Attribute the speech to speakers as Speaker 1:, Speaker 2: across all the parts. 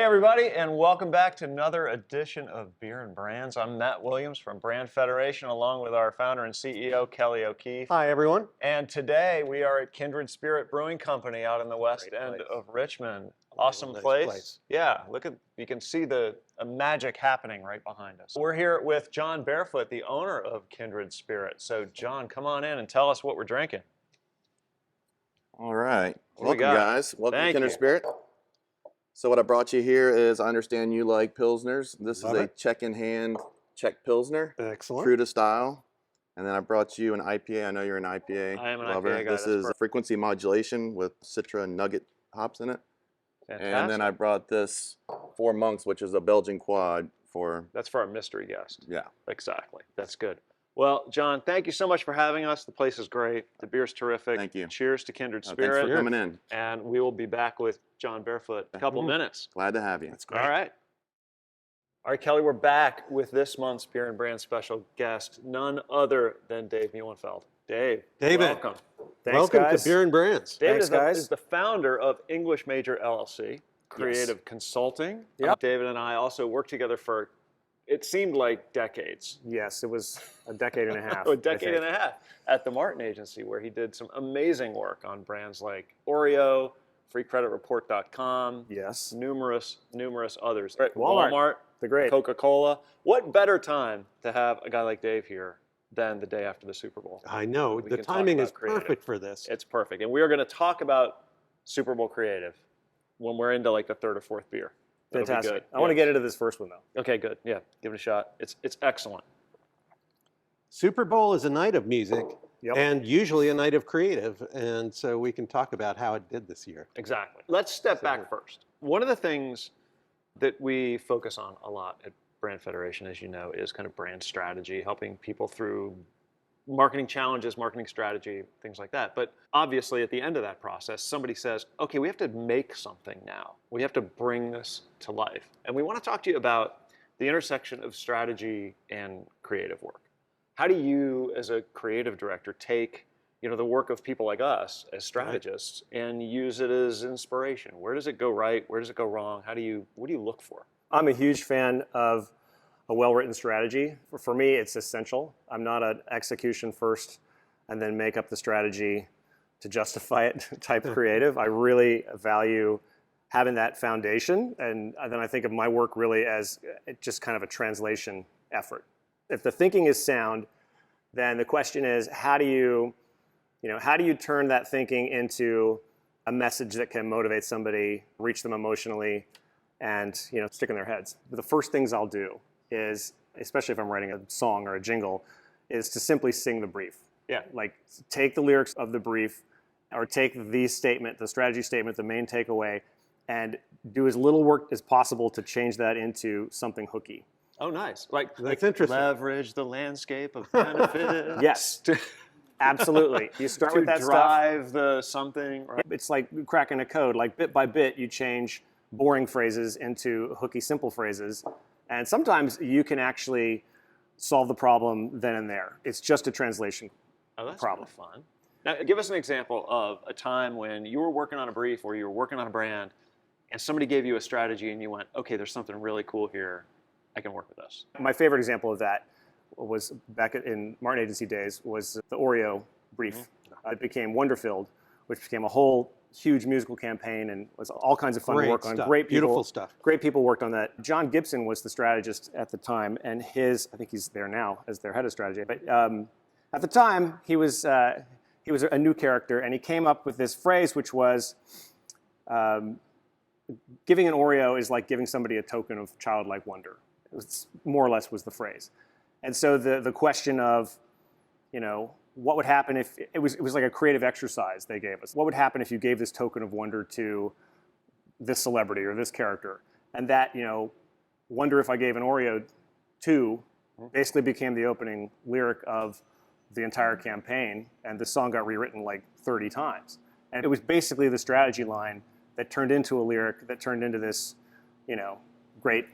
Speaker 1: everybody, and welcome back to another edition of Beer and Brands. I'm Matt Williams from Brand Federation, along with our founder and CEO, Kelly O'Keefe.
Speaker 2: Hi, everyone.
Speaker 1: And today we are at Kindred Spirit Brewing Company out in the west end of Richmond. Awesome place. Yeah, you can see the magic happening right behind us. We're here with John Barefoot, the owner of Kindred Spirit. So, John, come on in and tell us what we're drinking.
Speaker 3: All right. Welcome, guys. Welcome to Kindred Spirit. So what I brought you here is, I understand you like Pilsners. This is a Czech-in-hand Czech Pilsner.
Speaker 2: Excellent.
Speaker 3: True to style. And then I brought you an IPA. I know you're an IPA
Speaker 1: I am an
Speaker 3: lover.
Speaker 1: IPA guy.
Speaker 3: This is frequency modulation with Citra Nugget hops in it.
Speaker 1: Fantastic.
Speaker 3: And then I brought this Four Monks, which is a Belgian quad for...
Speaker 1: That's for our mystery guest.
Speaker 3: Yeah.
Speaker 1: Exactly. That's good. Well, John, thank you so much for having us. The place is great. The beer's terrific.
Speaker 3: Thank you.
Speaker 1: Cheers to Kindred Spirit.
Speaker 3: Thanks for coming in.
Speaker 1: And we will be back with John Barefoot in a couple minutes.
Speaker 3: Glad to have you.
Speaker 2: That's great.
Speaker 1: All right. All right, Kelly, we're back with this month's Beer and Brand special guest, none other than Dave Muhlenfeld. David, welcome.
Speaker 2: Welcome to Beer and Brands.
Speaker 1: David is the founder of English Major LLC, creative consulting.
Speaker 4: Yep.
Speaker 1: David and I also worked together for, it seemed like decades.
Speaker 4: Yes, it was a decade and a half.
Speaker 1: A decade and a half at the Martin Agency, where he did some amazing work on brands like Oreo, freecreditreport.com,
Speaker 4: Yes.
Speaker 1: numerous others.
Speaker 4: Walmart, the great.
Speaker 1: Coca-Cola. What better time to have a guy like Dave here than the day after the Super Bowl?
Speaker 2: I know.
Speaker 1: We
Speaker 2: The
Speaker 1: can talk
Speaker 2: timing
Speaker 1: about
Speaker 2: is
Speaker 1: creative.
Speaker 2: perfect for this.
Speaker 1: It's perfect. And we are going to talk about Super Bowl creative when we're into like the third or fourth beer. That'll be
Speaker 4: Fantastic.
Speaker 1: good.
Speaker 4: I want to get into this first one, though.
Speaker 1: Okay, good. Yeah, give it a shot. It's excellent.
Speaker 2: Super Bowl is a night of music
Speaker 4: Yep.
Speaker 2: and usually a night of creative. And so we can talk about how it did this year.
Speaker 1: Exactly. Let's step back first. One of the things that we focus on a lot at Brand Federation, as you know, is kind of brand strategy, helping people through marketing challenges, marketing strategy, things like that. But obviously at the end of that process, somebody says, okay, we have to make something now. We have to bring this to life. And we want to talk to you about the intersection of strategy and creative work. How do you, as a creative director, take the work of people like us as strategists and use it as inspiration? Where does it go right? Where does it go wrong? What do you look for?
Speaker 4: I'm a huge fan of a well-written strategy. For me, it's essential. I'm not an execution first and then make up the strategy to justify it type creative. I really value having that foundation. And then I think of my work really as just kind of a translation effort. If the thinking is sound, then the question is, how do you turn that thinking into a message that can motivate somebody, reach them emotionally, and stick in their heads? But the first things I'll do is, especially if I'm writing a song or a jingle, is to simply sing the brief.
Speaker 1: Yeah.
Speaker 4: Like, take the lyrics of the brief, or take the statement, the strategy statement, the main takeaway, and do as little work as possible to change that into something hooky.
Speaker 1: Oh, nice.
Speaker 2: That's interesting.
Speaker 1: Leverage the landscape of benefits.
Speaker 4: Yes. Absolutely. You start with that
Speaker 1: to
Speaker 4: stuff.
Speaker 1: drive the something. Right?
Speaker 4: It's like cracking a code. Like, bit by bit, you change boring phrases into hooky, simple phrases. And sometimes you can actually solve the problem then and there. It's just a translation problem.
Speaker 1: Kind of fun. Now, give us an example of a time when you were working on a brief or you were working on a brand and somebody gave you a strategy and you went, okay, there's something really cool here. I can work with this.
Speaker 4: My favorite example of that was back in Martin Agency days was the Oreo brief.
Speaker 1: Mm-hmm.
Speaker 4: It became Wonderfilled, which became a whole huge musical campaign and was all kinds of fun to work on. Great people,
Speaker 2: beautiful stuff.
Speaker 4: Great people worked on that. John Gibson was the strategist at the time, and I think he's there now as their head of strategy. But at the time, he was a new character, and he came up with this phrase, which was, giving an Oreo is like giving somebody a token of childlike wonder. It was more or less was the phrase. And so the question of, what would happen if it was like a creative exercise they gave us. What would happen if you gave this token of wonder to this celebrity or this character? And that, wonder if I gave an Oreo to basically became the opening lyric of the entire campaign. And the song got rewritten like 30 times. And it was basically the strategy line that turned into a lyric that turned into this, great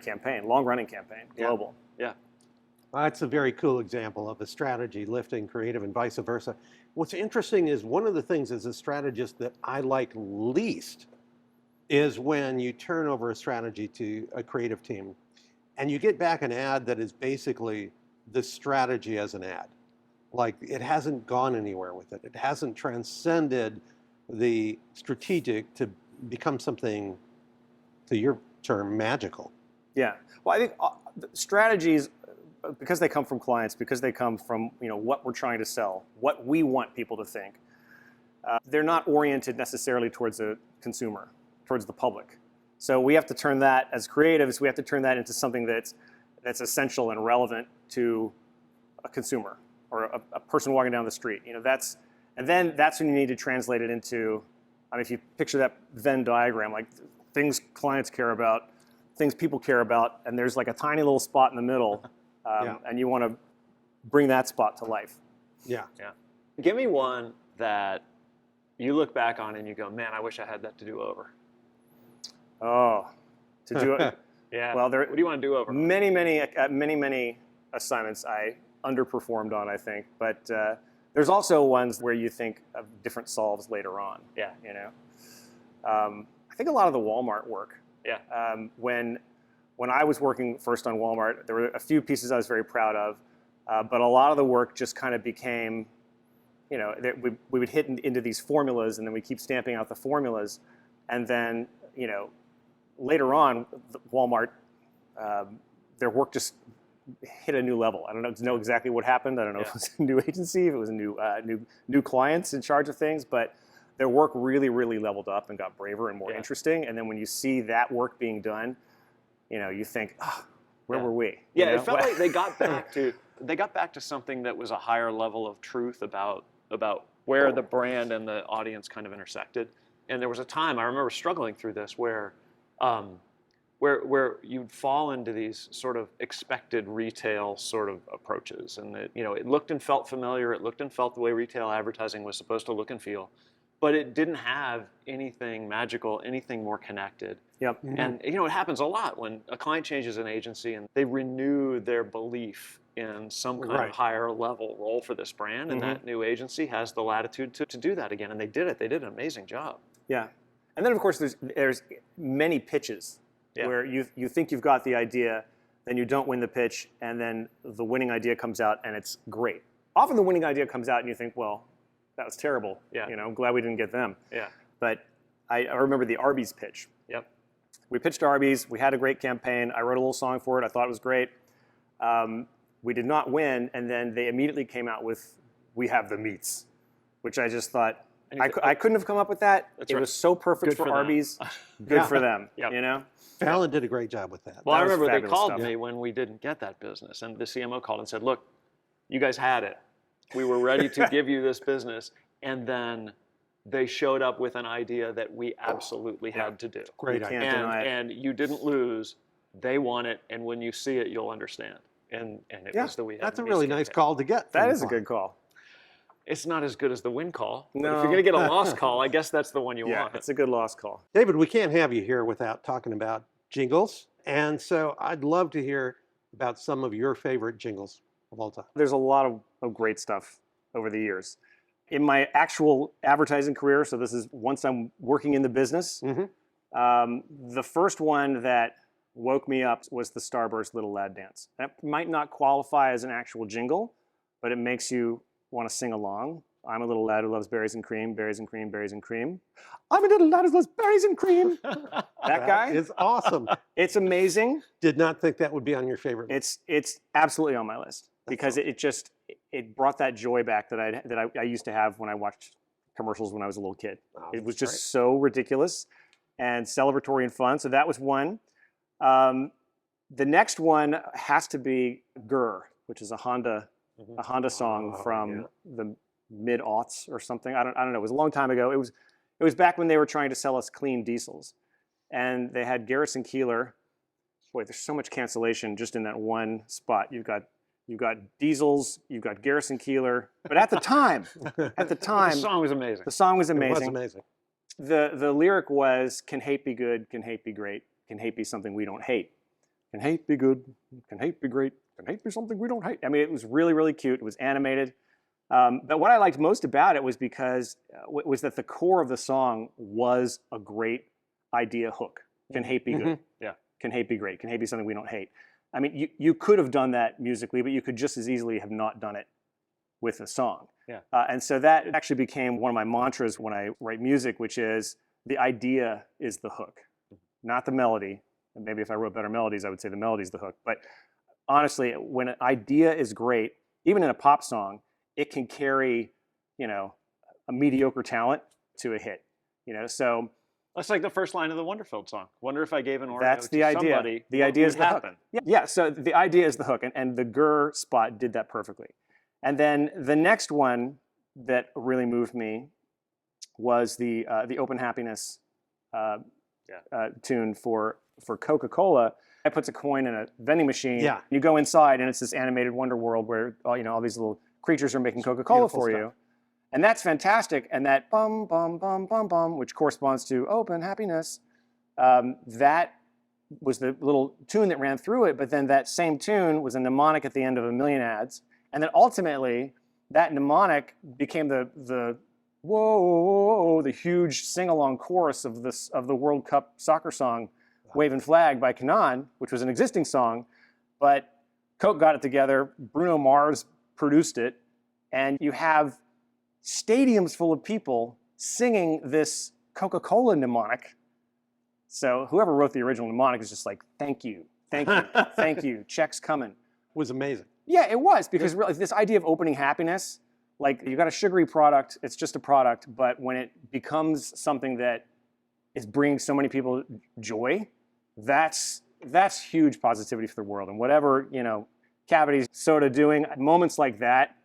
Speaker 4: campaign, long-running campaign, global.
Speaker 1: Yeah.
Speaker 2: That's a very cool example of a strategy lifting creative and vice versa. What's interesting is one of the things as a strategist that I like least is when you turn over a strategy to a creative team and you get back an ad that is basically the strategy as an ad. Like, it hasn't gone anywhere with it. It hasn't transcended the strategic to become something, to your term, magical.
Speaker 4: Yeah. Well, I think strategies, because they come from clients, because they come from what we're trying to sell, what we want people to think, they're not oriented necessarily towards a consumer, towards the public. So we have to turn that, as creatives, we have to turn that into something that's essential and relevant to a consumer or a person walking down the street. And then that's when you need to translate it into, I mean, if you picture that Venn diagram, like things clients care about, things people care about, and there's like a tiny little spot in the middle, and you want to bring that spot to life.
Speaker 2: Yeah.
Speaker 1: Give me one that you look back on and you go, man, I wish I had that to do over.
Speaker 4: Oh, to do it.
Speaker 1: Yeah.
Speaker 4: Well,
Speaker 1: what do you want to do over?
Speaker 4: Many assignments I underperformed on, I think, but there's also ones where you think of different solves later on.
Speaker 1: Yeah.
Speaker 4: I think a lot of the Walmart work.
Speaker 1: Yeah.
Speaker 4: When I was working first on Walmart, there were a few pieces I was very proud of, but a lot of the work just kind of became, we would hit into these formulas, and then we keep stamping out the formulas, and then later on, Walmart, their work just hit a new level. I don't know exactly what happened. I don't know if it was a new agency, if it was a new clients in charge of things, but their work really, really leveled up and got braver and more interesting. And then when you see that work being done, you think, where were we?
Speaker 1: Yeah, it felt like they got back to something that was a higher level of truth about where the brand and the audience kind of intersected. And there was a time, I remember struggling through this, where you'd fall into these sort of expected retail sort of approaches, and that it looked and felt familiar. It looked and felt the way retail advertising was supposed to look and feel, but it didn't have anything magical, anything more connected.
Speaker 4: Yep.
Speaker 1: Mm-hmm. And it happens a lot when a client changes an agency and they renew their belief in some kind of higher level role for this brand, and that new agency has the latitude to do that again. And they did it. They did an amazing job.
Speaker 4: Yeah. And then of course there's many pitches where you think you've got the idea, then you don't win the pitch, and then the winning idea comes out and it's great. Often the winning idea comes out and you think, well, that was terrible. Yeah. I'm glad we didn't get them.
Speaker 1: Yeah.
Speaker 4: But I remember the Arby's pitch.
Speaker 1: Yep.
Speaker 4: We pitched Arby's. We had a great campaign. I wrote a little song for it. I thought it was great. We did not win, and then they immediately came out with "We Have the Meats," which I just thought I couldn't have come up with that. It was so perfect for Arby's. Good for them. Yep.
Speaker 2: Fallon did a great job with that.
Speaker 1: Well, I remember they called me when we didn't get that business, and the CMO called and said, "Look, you guys had it. We were ready to give you this business," and then they showed up with an idea that we absolutely had to do.
Speaker 2: Great
Speaker 4: idea.
Speaker 1: And you didn't lose. They won it, and when you see it, you'll understand. And it was the We Have
Speaker 2: That's
Speaker 1: the
Speaker 2: a
Speaker 1: Meats
Speaker 2: really
Speaker 1: campaign.
Speaker 2: nice call to get.
Speaker 4: That is a good call.
Speaker 1: It's not as good as the win call.
Speaker 4: No.
Speaker 1: But if you're going to get a loss call, I guess that's the one you want.
Speaker 4: It's a good loss call.
Speaker 2: David, we can't have you here without talking about jingles. And so I'd love to hear about some of your favorite jingles of all time.
Speaker 4: There's a lot of great stuff over the years. In my actual advertising career, so this is once I'm working in the business, the first one that woke me up was the Starburst Little Lad Dance. That might not qualify as an actual jingle, but it makes you want to sing along. I'm a little lad who loves berries and cream, berries and cream, berries and cream. I'm a little lad who loves berries and cream. That guy
Speaker 2: is awesome.
Speaker 4: It's amazing.
Speaker 2: Did not think that would be on your favorite list.
Speaker 4: It's absolutely on my list because it brought that joy back that I used to have when I watched commercials when I was a little kid.
Speaker 2: Oh,
Speaker 4: it was just so ridiculous and celebratory and fun. So that was one. The next one has to be Grr, which is a Honda song from the mid-aughts or something. I don't know. It was a long time ago. It was back when they were trying to sell us clean diesels, and they had Garrison Keillor. Boy, there's so much cancellation just in that one spot. You've got diesels, you've got Garrison Keillor, but at the time,
Speaker 1: the song was amazing.
Speaker 4: The song was amazing.
Speaker 2: It was amazing.
Speaker 4: The lyric was, "Can hate be good? Can hate be great? Can hate be something we don't hate? Can hate be good? Can hate be great? Can hate be something we don't hate?" I mean, it was really, really cute. It was animated. But what I liked most about it was because was that the core of the song was a great idea hook. Can hate be good?
Speaker 1: Mm-hmm. Yeah.
Speaker 4: Can hate be great? Can hate be something we don't hate? I mean, you could have done that musically, but you could just as easily have not done it with a song.
Speaker 1: Yeah.
Speaker 4: And so that actually became one of my mantras when I write music, which is the idea is the hook, not the melody. And maybe if I wrote better melodies, I would say the melody is the hook. But honestly, when an idea is great, even in a pop song, it can carry, a mediocre talent to a hit. So
Speaker 1: that's like the first line of the Wonderfilled song. Wonder if I gave an Oreo
Speaker 4: that's the
Speaker 1: to
Speaker 4: idea.
Speaker 1: somebody,
Speaker 4: The idea is the
Speaker 1: happen?
Speaker 4: hook. Yeah. So the idea is the hook, and the Grr spot did that perfectly. And then the next one that really moved me was the Open Happiness tune for Coca-Cola. It puts a coin in a vending machine.
Speaker 2: Yeah.
Speaker 4: You go inside, and it's this animated wonder world where all these little creatures are making Coca-Cola for you. And that's fantastic. And that bum, bum, bum, bum, bum, which corresponds to open happiness, that was the little tune that ran through it. But then that same tune was a mnemonic at the end of a million ads. And then ultimately, that mnemonic became the whoa, the huge sing-along chorus of the World Cup soccer song, Waving Flag by Kanan, which was an existing song. But Coke got it together, Bruno Mars produced it, and you have stadiums full of people singing this Coca-Cola mnemonic. So whoever wrote the original mnemonic is just like, thank you, thank you, check's coming.
Speaker 2: Was amazing.
Speaker 4: Yeah, it was, because really, this idea of opening happiness, like you got a sugary product, it's just a product, but when it becomes something that is bringing so many people joy, that's huge positivity for the world. And whatever, Cavity's soda doing, at moments like that,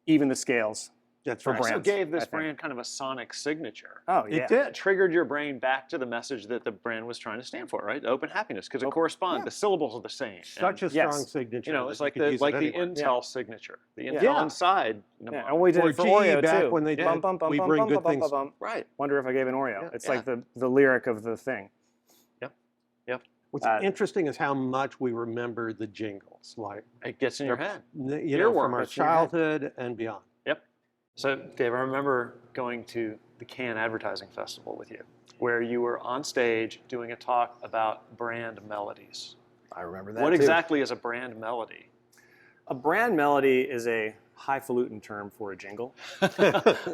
Speaker 4: even the scales.
Speaker 2: That's
Speaker 4: For
Speaker 2: right.
Speaker 4: brands,
Speaker 1: Also gave this
Speaker 4: I think.
Speaker 1: brand kind of a sonic signature.
Speaker 4: Oh, yeah.
Speaker 2: It did.
Speaker 1: It triggered your brain back to the message that the brand was trying to stand for, right? Open happiness, because it corresponds.
Speaker 4: yeah.
Speaker 1: The syllables are the same.
Speaker 2: Such
Speaker 1: And,
Speaker 2: a strong
Speaker 4: Yes.
Speaker 2: signature.
Speaker 1: it's
Speaker 2: that
Speaker 1: like
Speaker 2: you could
Speaker 1: the
Speaker 2: use
Speaker 1: like
Speaker 2: it
Speaker 1: the
Speaker 2: anywhere.
Speaker 1: Intel signature, the Intel
Speaker 2: Yeah.
Speaker 1: inside.
Speaker 4: Yeah, and we did
Speaker 2: Or
Speaker 4: it for
Speaker 2: GE
Speaker 4: Oreo
Speaker 2: back
Speaker 4: too.
Speaker 2: when they did
Speaker 4: Bum, bum, bum,
Speaker 2: We
Speaker 4: bum,
Speaker 2: Bring
Speaker 4: bum,
Speaker 2: Good
Speaker 4: bum,
Speaker 2: Things.
Speaker 4: bum, bum.
Speaker 1: Right.
Speaker 4: Wonder if I gave an Oreo.
Speaker 2: Yeah.
Speaker 4: It's
Speaker 1: Yeah.
Speaker 4: like the lyric of the thing.
Speaker 2: What's interesting is how much we remember the jingles, like
Speaker 1: It gets in your head.
Speaker 2: from
Speaker 1: Earworm
Speaker 2: our
Speaker 1: gets in your head.
Speaker 2: childhood and beyond.
Speaker 1: Yep. So, Dave, I remember going to the Cannes Advertising Festival with you, where you were on stage doing a talk about brand melodies.
Speaker 4: I remember that
Speaker 1: What
Speaker 4: too.
Speaker 1: exactly is a brand melody?
Speaker 4: A brand melody is a highfalutin term for a jingle.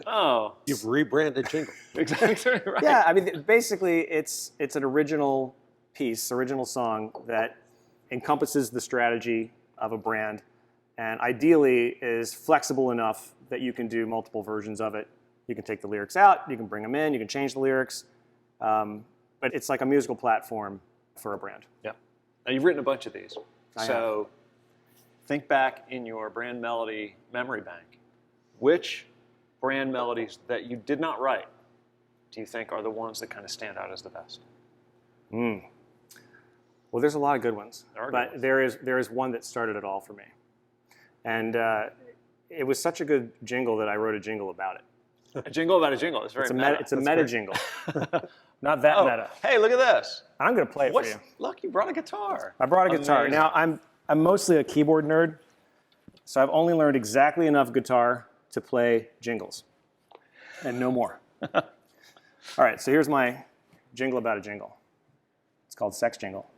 Speaker 1: Oh,
Speaker 2: You've rebranded Jingle.
Speaker 1: exactly right.
Speaker 4: Yeah, I mean, basically, it's an original piece, original song that encompasses the strategy of a brand, and ideally is flexible enough that you can do multiple versions of it. You can take the lyrics out, you can bring them in, you can change the lyrics, but it's like a musical platform for a brand.
Speaker 1: Yeah. Now, you've written a bunch of these.
Speaker 4: I
Speaker 1: So think back in your brand melody memory bank. Which brand melodies that you did not write do you think are the ones that kind of stand out as the best?
Speaker 4: Well, there's a lot of good ones,
Speaker 1: There are
Speaker 4: but
Speaker 1: good
Speaker 4: there is one that started it all for me. And it was such a good jingle that I wrote a jingle about it.
Speaker 1: A jingle about a jingle. It's very
Speaker 4: It's a meta jingle. Not that
Speaker 1: Oh,
Speaker 4: meta.
Speaker 1: hey, look at this.
Speaker 4: I'm going to play it for you.
Speaker 1: Look, you brought a guitar.
Speaker 4: I brought a guitar.
Speaker 1: Amazing.
Speaker 4: Now, I'm mostly a keyboard nerd, so I've only learned exactly enough guitar to play jingles, and no more. All right, so here's my jingle about a jingle. It's called Sex Jingle.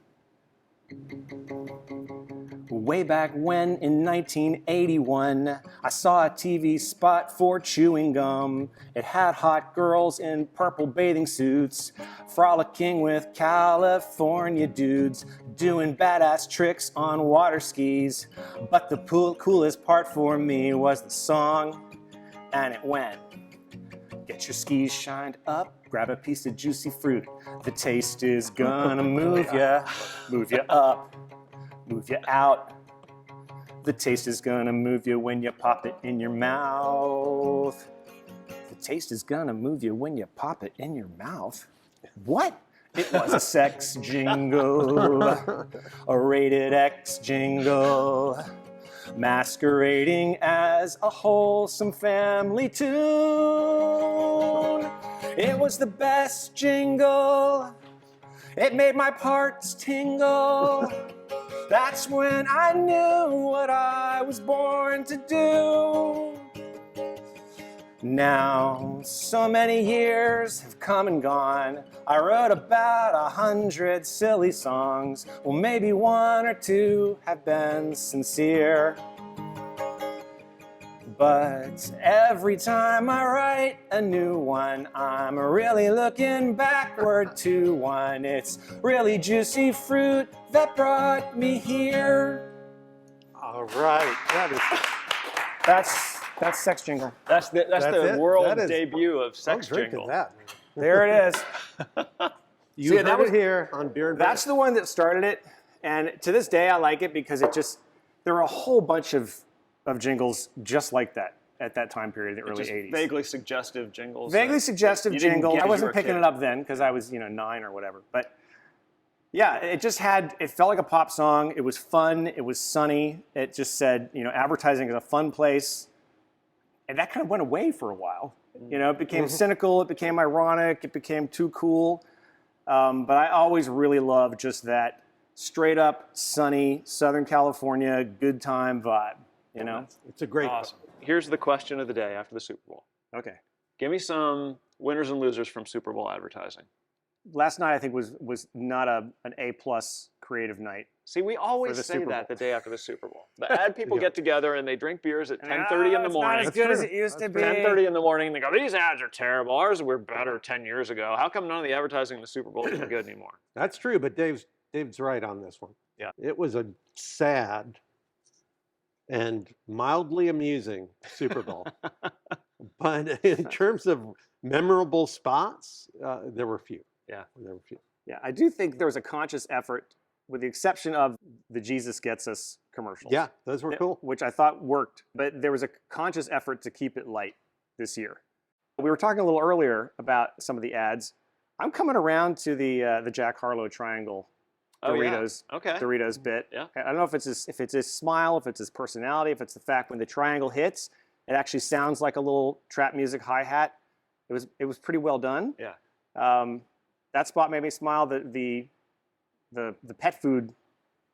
Speaker 4: Way back when, in 1981, I saw a TV spot for chewing gum. It had hot girls in purple bathing suits, frolicking with California dudes, doing badass tricks on water skis. But the coolest part for me was the song, and it went. Get your skis shined up, grab a piece of juicy fruit. The taste is gonna move ya up, move you out. The taste is gonna move you when you pop it in your mouth. The taste is gonna move you when you pop it in your mouth. What? It was a sex jingle, a rated X jingle, masquerading as a wholesome family tune. It was the best jingle. It made my parts tingle. That's when I knew what I was born to do. Now, so many years have come and gone. I wrote about 100 silly songs. Well, maybe 1 or 2 have been sincere. But every time I write a new one, I'm really looking backward to one. It's really juicy fruit that brought me here.
Speaker 2: All right.
Speaker 4: That's Sex Jingle.
Speaker 1: That's the
Speaker 2: it?
Speaker 1: world
Speaker 2: That is-
Speaker 1: debut of Sex
Speaker 2: I'm drinking
Speaker 1: Jingle.
Speaker 2: that.
Speaker 4: There it is.
Speaker 2: You heard it here on Beer and
Speaker 4: That's the one that started it, and to this day I like it because there were a whole bunch of jingles just like that at that time period, the early
Speaker 1: Just
Speaker 4: 80s.
Speaker 1: vaguely suggestive jingles.
Speaker 4: Vaguely suggestive
Speaker 1: you didn't
Speaker 4: jingle.
Speaker 1: get
Speaker 4: I
Speaker 1: as you
Speaker 4: wasn't
Speaker 1: were a
Speaker 4: picking
Speaker 1: kid.
Speaker 4: it up then because I was 9 or whatever. But yeah, it felt like a pop song. It was fun. It was sunny. It just said, advertising is a fun place. And that kind of went away for a while. It became cynical. It became ironic. It became too cool. But I always really loved just that straight up sunny Southern California good time vibe.
Speaker 2: It's a great
Speaker 1: Awesome. Here's the question of the day after the Super Bowl.
Speaker 4: Okay.
Speaker 1: Give me some winners and losers from Super Bowl advertising.
Speaker 4: Last night I think was not an A+ creative night.
Speaker 1: See, we always
Speaker 4: the
Speaker 1: say
Speaker 4: Super
Speaker 1: that
Speaker 4: Bowl.
Speaker 1: the day after the Super Bowl. The ad people get together and they drink beers at 10:30 in the
Speaker 4: It's
Speaker 1: morning.
Speaker 4: not as good as it used to be.
Speaker 1: 10:30 in the morning, and they go, these ads are terrible. Ours were better 10 years ago. How come none of the advertising in the Super Bowl isn't good anymore?
Speaker 2: That's true, but Dave's right on this one.
Speaker 1: Yeah.
Speaker 2: It was a sad and mildly amusing Super Bowl. But in terms of memorable spots, there were few.
Speaker 1: Yeah.
Speaker 2: There were few.
Speaker 4: Yeah, I do think there was a conscious effort, with the exception of the Jesus Gets Us commercials.
Speaker 2: Yeah, those were cool.
Speaker 4: Which I thought worked, but there was a conscious effort to keep it light this year. We were talking a little earlier about some of the ads. I'm coming around to the Jack Harlow triangle Doritos,
Speaker 1: Okay.
Speaker 4: Doritos bit.
Speaker 1: Yeah.
Speaker 4: I don't know if it's his smile, if it's his personality, if it's the fact when the triangle hits, it actually sounds like a little trap music hi-hat. It was pretty well done.
Speaker 1: Yeah.
Speaker 4: That spot made me smile. The pet food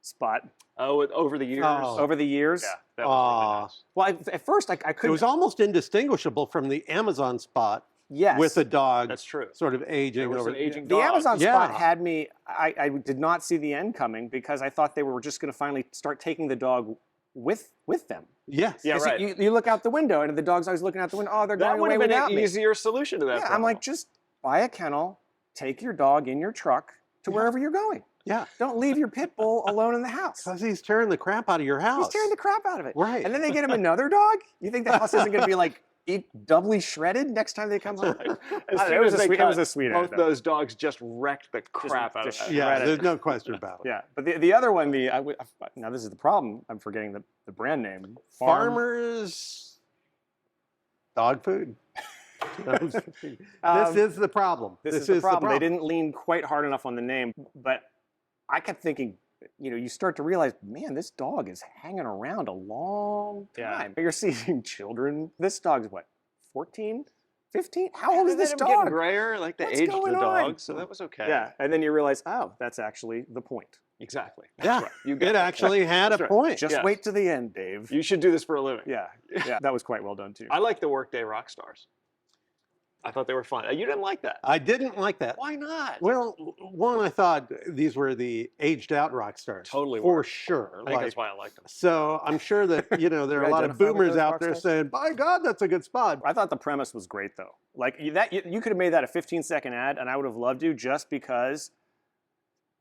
Speaker 4: spot
Speaker 1: Oh, over the years.
Speaker 2: Oh.
Speaker 4: over the years.
Speaker 1: Yeah, that was really nice.
Speaker 4: Well, at first I
Speaker 2: It
Speaker 4: couldn't.
Speaker 2: was almost indistinguishable from the Amazon spot
Speaker 4: Yes.
Speaker 2: with a dog
Speaker 1: That's true.
Speaker 2: sort of
Speaker 1: There
Speaker 2: aging
Speaker 1: was
Speaker 2: over
Speaker 1: an aging
Speaker 4: The
Speaker 1: dog.
Speaker 4: Amazon
Speaker 2: Yeah.
Speaker 4: spot had me. I did not see the end coming because I thought they were just going to finally start taking the dog with them.
Speaker 2: Yes.
Speaker 1: Yeah,
Speaker 4: 'Cause
Speaker 1: right.
Speaker 4: You look out the window and the dog's always looking out the window. Oh, they're
Speaker 1: That
Speaker 4: going
Speaker 1: would
Speaker 4: away
Speaker 1: have been
Speaker 4: without
Speaker 1: an
Speaker 4: me.
Speaker 1: easier solution to that
Speaker 4: Yeah, I'm
Speaker 1: problem.
Speaker 4: like, just buy a kennel, take your dog in your truck to wherever you're going.
Speaker 2: Yeah.
Speaker 4: Don't leave your pit bull alone in the house.
Speaker 2: Because he's tearing the crap out of your house.
Speaker 4: He's tearing the crap out of it.
Speaker 2: Right.
Speaker 4: And then they get him another dog? You think the house isn't going to be like doubly shredded next time they come home?
Speaker 1: As
Speaker 4: It
Speaker 1: soon
Speaker 4: was
Speaker 1: as
Speaker 4: a
Speaker 1: they
Speaker 4: sweet- it
Speaker 1: cut,
Speaker 4: was a sweet ad,
Speaker 1: both
Speaker 4: though.
Speaker 1: those dogs just wrecked the crap out of
Speaker 4: just
Speaker 1: that.
Speaker 2: Yeah,
Speaker 4: shred it.
Speaker 2: there's no question about it.
Speaker 4: Yeah, but the other one, now this is the problem. I'm forgetting the brand name.
Speaker 2: Farmers dog food. This is the problem.
Speaker 4: This is the problem. They didn't lean quite hard enough on the name, but I kept thinking, you start to realize, man, this dog is hanging around a long time.
Speaker 1: Yeah.
Speaker 4: You're seeing children. This dog's what, 14, 15? How old is
Speaker 1: They
Speaker 4: this
Speaker 1: let him get
Speaker 4: dog?
Speaker 1: grayer, like the
Speaker 4: What's
Speaker 1: age of
Speaker 4: going
Speaker 1: the
Speaker 4: on?
Speaker 1: dog, so that was okay.
Speaker 4: Yeah, and then you realize, oh, that's actually the point.
Speaker 1: Exactly.
Speaker 2: Yeah,
Speaker 1: You got
Speaker 2: it actually had a
Speaker 1: right.
Speaker 2: point.
Speaker 4: Just
Speaker 1: Yes.
Speaker 4: wait to the end, Dave.
Speaker 1: You should do this for a living.
Speaker 4: Yeah, that was quite well done too.
Speaker 1: I like the Workday rock stars. I thought they were fun. You didn't like that.
Speaker 2: I didn't like that.
Speaker 1: Why not?
Speaker 2: Well, one, I thought these were the aged out rock stars.
Speaker 1: Totally
Speaker 2: For
Speaker 1: were.
Speaker 2: sure.
Speaker 1: I think that's why I liked them.
Speaker 2: So I'm sure that, there are a lot of
Speaker 4: identify with
Speaker 2: boomers
Speaker 4: those
Speaker 2: out
Speaker 4: rock
Speaker 2: there
Speaker 4: stars?
Speaker 2: saying, by God, that's a good spot.
Speaker 4: I thought the premise was great though. Like you could have made that a 15-second ad, and I would have loved you just because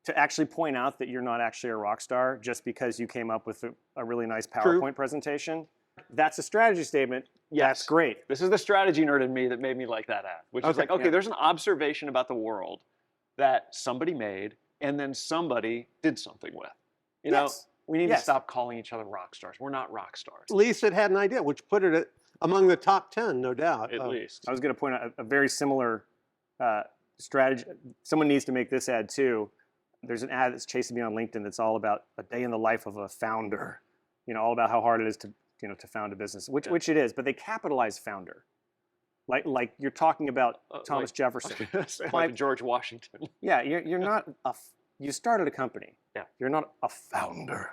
Speaker 4: to actually point out that you're not actually a rock star just because you came up with a really nice PowerPoint presentation. That's a strategy statement.
Speaker 1: Yes.
Speaker 4: That's great.
Speaker 1: This is the strategy nerd in me that made me like that ad, which is
Speaker 2: Okay,
Speaker 1: like, okay,
Speaker 4: yeah.
Speaker 1: there's an observation about the world that somebody made and then somebody did something with.
Speaker 4: Yes.
Speaker 1: We need
Speaker 4: Yes.
Speaker 1: to stop calling each other rock stars. We're not rock stars.
Speaker 2: At least it had an idea, which put it among the top 10, no doubt.
Speaker 1: At least.
Speaker 4: I was going to point out a very similar strategy. Someone needs to make this ad too. There's an ad that's chasing me on LinkedIn that's all about a day in the life of a founder. All about how hard it is to found a business, which it is, but they capitalize founder. Like you're talking about Thomas Jefferson.
Speaker 1: like George Washington.
Speaker 4: Yeah, you're not you started a company.
Speaker 1: Yeah.
Speaker 4: You're not a founder.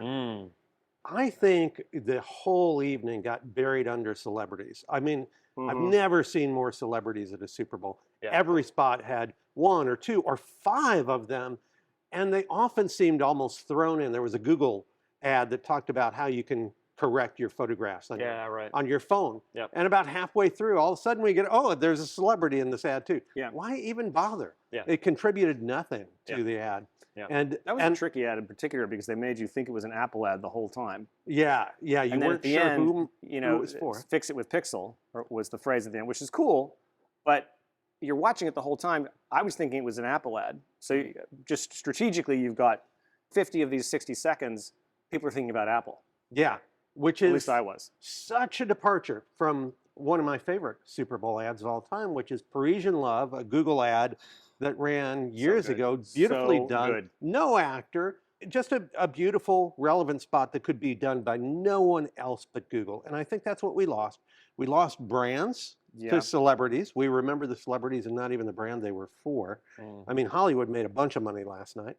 Speaker 2: I think the whole evening got buried under celebrities. I mean, I've never seen more celebrities at a Super Bowl.
Speaker 1: Yeah.
Speaker 2: Every spot had 1 or 2 or 5 of them, and they often seemed almost thrown in. There was a Google ad that talked about how you can correct your photographs on, on your phone.
Speaker 1: Yep.
Speaker 2: And about halfway through, all of a sudden we get, oh, there's a celebrity in this ad too.
Speaker 4: Yeah.
Speaker 2: Why even bother?
Speaker 1: Yeah.
Speaker 2: It contributed nothing to the ad.
Speaker 1: Yeah.
Speaker 2: And
Speaker 4: that was a tricky ad in particular because they made you think it was an Apple ad the whole time.
Speaker 2: Yeah, you
Speaker 4: and then
Speaker 2: weren't
Speaker 4: at the
Speaker 2: sure
Speaker 4: end,
Speaker 2: who
Speaker 4: it
Speaker 2: was for.
Speaker 4: Fix it with Pixel was the phrase at the end, which is cool, but you're watching it the whole time. I was thinking it was an Apple ad. So just strategically, you've got 50 of these 60 seconds, people are thinking about Apple.
Speaker 2: Yeah, which is
Speaker 4: at least I was.
Speaker 2: Such a departure from one of my favorite Super Bowl ads of all time, which is Parisian Love, a Google ad that ran years ago, beautifully done.
Speaker 4: Good.
Speaker 2: No actor, just a beautiful, relevant spot that could be done by no one else but Google. And I think that's what we lost. We lost brands to celebrities. We remember the celebrities and not even the brand they were for. I mean, Hollywood made a bunch of money last night.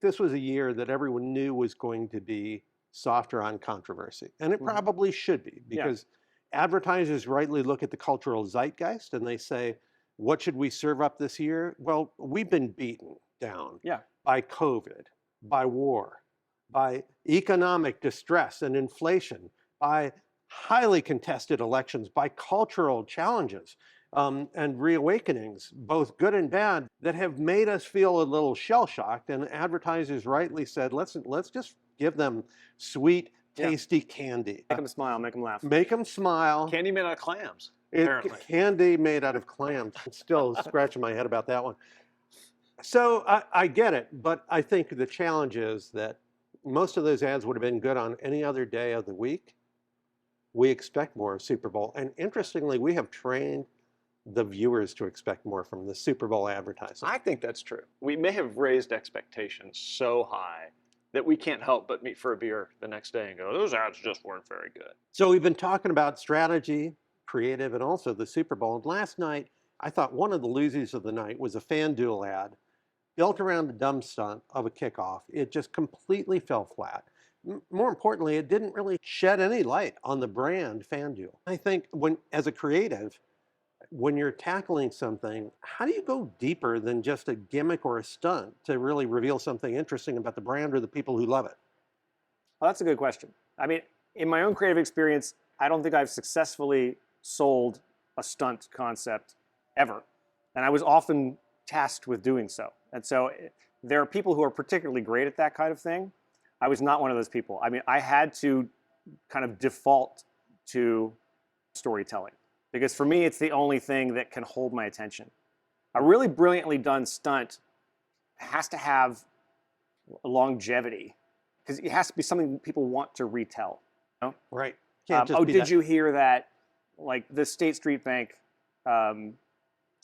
Speaker 2: This was a year that everyone knew was going to be softer on controversy. And it probably should be, because advertisers rightly look at the cultural zeitgeist and they say, what should we serve up this year? Well, we've been beaten down by COVID, by war, by economic distress and inflation, by highly contested elections, by cultural challenges and reawakenings, both good and bad, that have made us feel a little shell-shocked. And advertisers rightly said, let's just give them sweet, tasty candy.
Speaker 4: Make them smile, make them laugh.
Speaker 2: Make them smile.
Speaker 1: Candy made out of clams.
Speaker 2: Candy made out of clams. I'm still scratching my head about that one. So I get it, but I think the challenge is that most of those ads would have been good on any other day of the week. We expect more of Super Bowl. And interestingly, we have trained the viewers to expect more from the Super Bowl advertising.
Speaker 1: I think that's true. We may have raised expectations so high that we can't help but meet for a beer the next day and go, those ads just weren't very good.
Speaker 2: So we've been talking about strategy, creative, and also the Super Bowl. And last night, I thought one of the losers of the night was a FanDuel ad built around a dumb stunt of a kickoff. It just completely fell flat. More importantly, it didn't really shed any light on the brand FanDuel. I think as a creative, when you're tackling something, how do you go deeper than just a gimmick or a stunt to really reveal something interesting about the brand or the people who love it?
Speaker 4: Well, that's a good question. I mean, in my own creative experience, I don't think I've successfully sold a stunt concept ever. And I was often tasked with doing so. And so there are people who are particularly great at that kind of thing. I was not one of those people. I mean, I had to kind of default to storytelling, because for me, it's the only thing that can hold my attention. A really brilliantly done stunt has to have longevity, because it has to be something people want to retell. You know?
Speaker 2: Right.
Speaker 4: Did you hear that? Like the State Street Bank,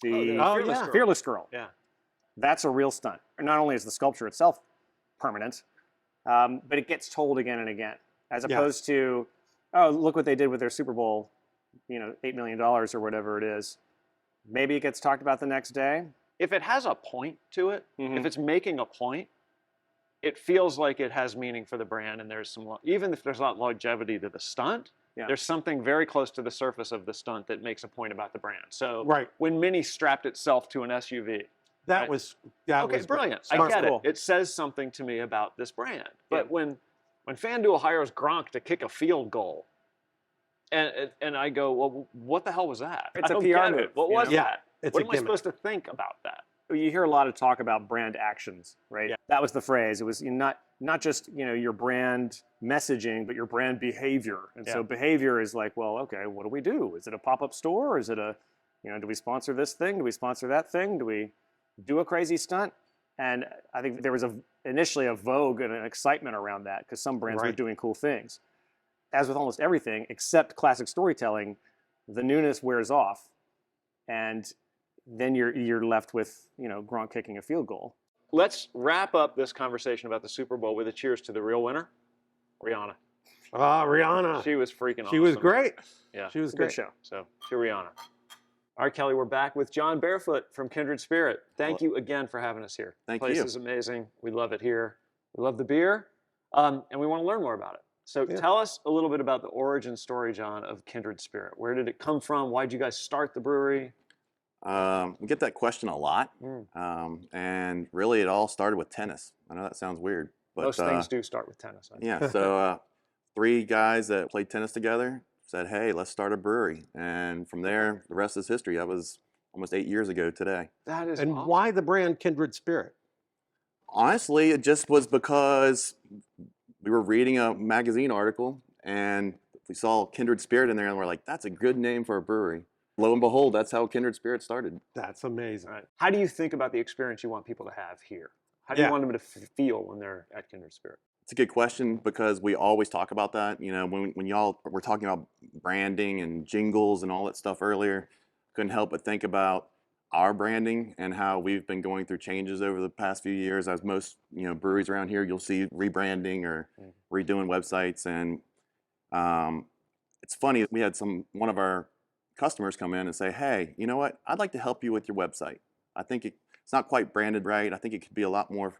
Speaker 4: Fearless Girl.
Speaker 1: Yeah.
Speaker 4: That's a real stunt. Not only is the sculpture itself permanent, but it gets told again and again, as opposed to, oh, look what they did with their Super Bowl, $8 million or whatever it is. Maybe it gets talked about the next day.
Speaker 1: If it has a point to it, if it's making a point, it feels like it has meaning for the brand, and there's some, even if there's not longevity to the stunt, there's something very close to the surface of the stunt that makes a point about the brand. So when Mini strapped itself to an SUV,
Speaker 2: that was
Speaker 1: brilliant. I get it. It says something to me about this brand. But when FanDuel hires Gronk to kick a field goal, and I go, well, what the hell was that?
Speaker 4: It's a PR move.
Speaker 1: What was that?
Speaker 2: It's
Speaker 1: what am I supposed to think about that?
Speaker 4: You hear a lot of talk about brand actions, right?
Speaker 1: Yeah.
Speaker 4: That was the phrase. It was not just your brand messaging, but your brand behavior. And so behavior is like, well, okay, what do we do? Is it a pop-up store? Is it a, do we sponsor this thing? Do we sponsor that thing? Do we do a crazy stunt? And I think there was initially a vogue and an excitement around that, because some brands were doing cool things. As with almost everything except classic storytelling, the newness wears off, and then you're left with Gronk kicking a field goal.
Speaker 1: Let's wrap up this conversation about the Super Bowl with a cheers to the real winner, Rihanna.
Speaker 2: Rihanna.
Speaker 1: She was freaking awesome.
Speaker 2: She was great.
Speaker 1: Yeah,
Speaker 2: she was
Speaker 4: a
Speaker 2: great.
Speaker 4: Good show.
Speaker 1: So to Rihanna. All right, Kelly, we're back with John Barefoot from Kindred Spirit. Thank you again for having us here.
Speaker 3: Thank
Speaker 1: you. The place is amazing. We love it here. We love the beer. And we want to learn more about it. So tell us a little bit about the origin story, John, of Kindred Spirit. Where did it come from? Why did you guys start the brewery?
Speaker 3: We get that question a lot. And really it all started with tennis. I know that sounds weird, but
Speaker 1: most things do start with tennis.
Speaker 3: Yeah, so 3 guys that played tennis together said, hey, let's start a brewery. And from there, the rest is history. That was almost 8 years ago today.
Speaker 1: That is
Speaker 2: And
Speaker 1: awesome.
Speaker 2: why the brand Kindred Spirit?
Speaker 3: Honestly, it just was because we were reading a magazine article and we saw Kindred Spirit in there and we're like, that's a good name for a brewery. Lo and behold, that's how Kindred Spirit started.
Speaker 2: That's amazing.
Speaker 1: Right. How do you think about the experience you want people to have here? How do you want them to feel when they're at Kindred Spirit?
Speaker 3: It's a good question because we always talk about that. You know, when y'all were talking about branding and jingles and all that stuff earlier, couldn't help but think about our branding and how we've been going through changes over the past few years. As most breweries around here, you'll see rebranding or redoing websites. And it's funny, we had one of our customers come in and say, hey, you know what? I'd like to help you with your website. I think it's not quite branded right. I think it could be a lot more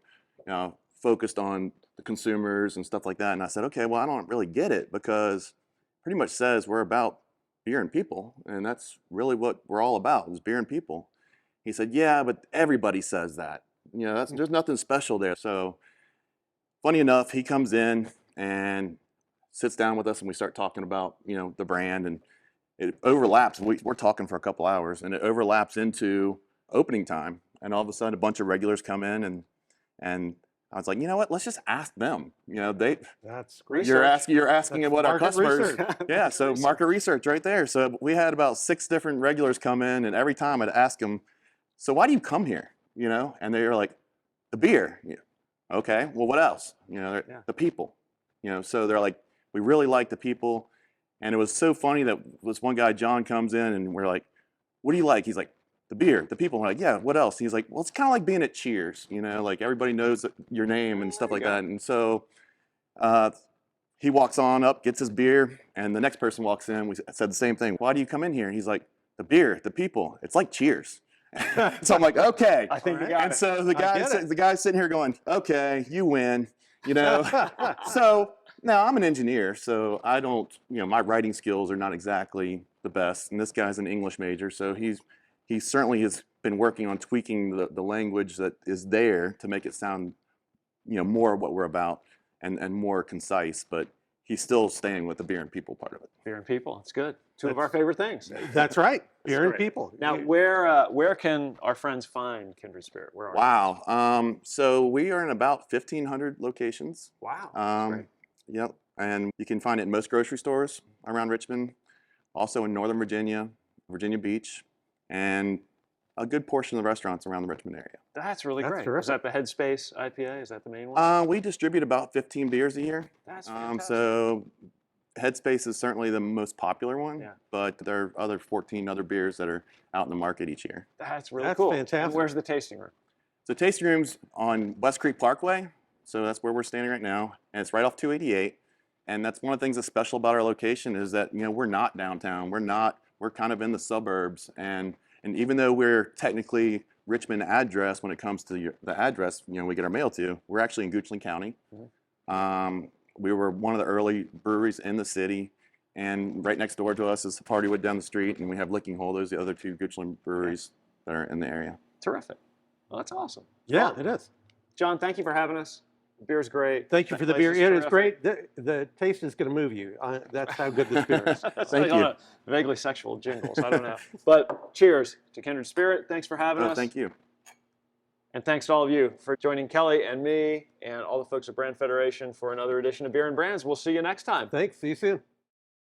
Speaker 3: focused on the consumers and stuff like that. And I said, okay, well, I don't really get it because it pretty much says we're about beer and people. And that's really what we're all about is beer and people. He said, yeah, but everybody says that. There's nothing special there. So funny enough, he comes in and sits down with us and we start talking about, the brand, and it overlaps. We're talking for a couple hours and it overlaps into opening time. And all of a sudden a bunch of regulars come in and I was like, you know what? Let's just ask them.
Speaker 2: That's great.
Speaker 3: You're asking what our customers. Yeah, so market research right there. So we had about 6 different regulars come in, and every time I'd ask them, so why do you come here? And they were like, the beer. Okay, well, what else? The people. So they're like, we really like the people. And it was so funny that this one guy, John, comes in and we're like, what do you like? He's like, the beer, the people. We're like, yeah, what else? He's like, well, it's kind of like being at Cheers, like everybody knows your name and stuff like that. And so he walks on up, gets his beer, and the next person walks in. We said the same thing. Why do you come in here? And he's like, the beer, the people. It's like Cheers. So I'm like, okay.
Speaker 1: I think you got it.
Speaker 3: And so the guy's sitting here going, okay, you win, So now I'm an engineer, so I don't, my writing skills are not exactly the best. And this guy's an English major, so he certainly has been working on tweaking the language that is there to make it sound, more what we're about and more concise. But he's still staying with the beer and people part of it.
Speaker 1: Beer and people, it's good. Two of our favorite things.
Speaker 2: That's right, beer and people.
Speaker 1: Now, where can our friends find Kindred Spirit? Where are
Speaker 3: Wow. So we are in about 1,500 locations.
Speaker 1: Wow. That's great.
Speaker 3: Yep. And you can find it in most grocery stores around Richmond, also in Northern Virginia, Virginia Beach, and a good portion of the restaurants around the Richmond area.
Speaker 1: That's really great.
Speaker 2: Terrific.
Speaker 1: Is that the Headspace IPA? Is that the main one?
Speaker 3: We distribute about 15 beers a year.
Speaker 1: That's fantastic.
Speaker 3: So Headspace is certainly the most popular one, but there are 14 other beers that are out in the market each year.
Speaker 1: That's really cool.
Speaker 2: That's fantastic.
Speaker 1: And where's the tasting room?
Speaker 3: So tasting room's on West Creek Parkway. So that's where we're standing right now. And it's right off 288. And that's one of the things that's special about our location is that, we're not downtown. We're kind of in the suburbs. And even though we're technically Richmond address when it comes to the address, we get our mail to, we're actually in Goochland County. We were one of the early breweries in the city. And right next door to us is Partywood down the street. And we have Licking Hole. Those are the other 2 Goochland breweries that are in the area.
Speaker 1: Terrific. Well, that's awesome.
Speaker 2: Yeah, it is.
Speaker 1: John, thank you for having us. The beer's great.
Speaker 2: Thank you for the beer. It is great. The taste is going to move you. That's how good this beer is.
Speaker 3: Thank you.
Speaker 1: Vaguely sexual jingles. I don't know. But cheers to Kindred Spirit. Thanks for having us.
Speaker 3: Thank you.
Speaker 1: And thanks to all of you for joining Kelly and me and all the folks at Brand Federation for another edition of Beer and Brands. We'll see you next time.
Speaker 2: Thanks. See you soon.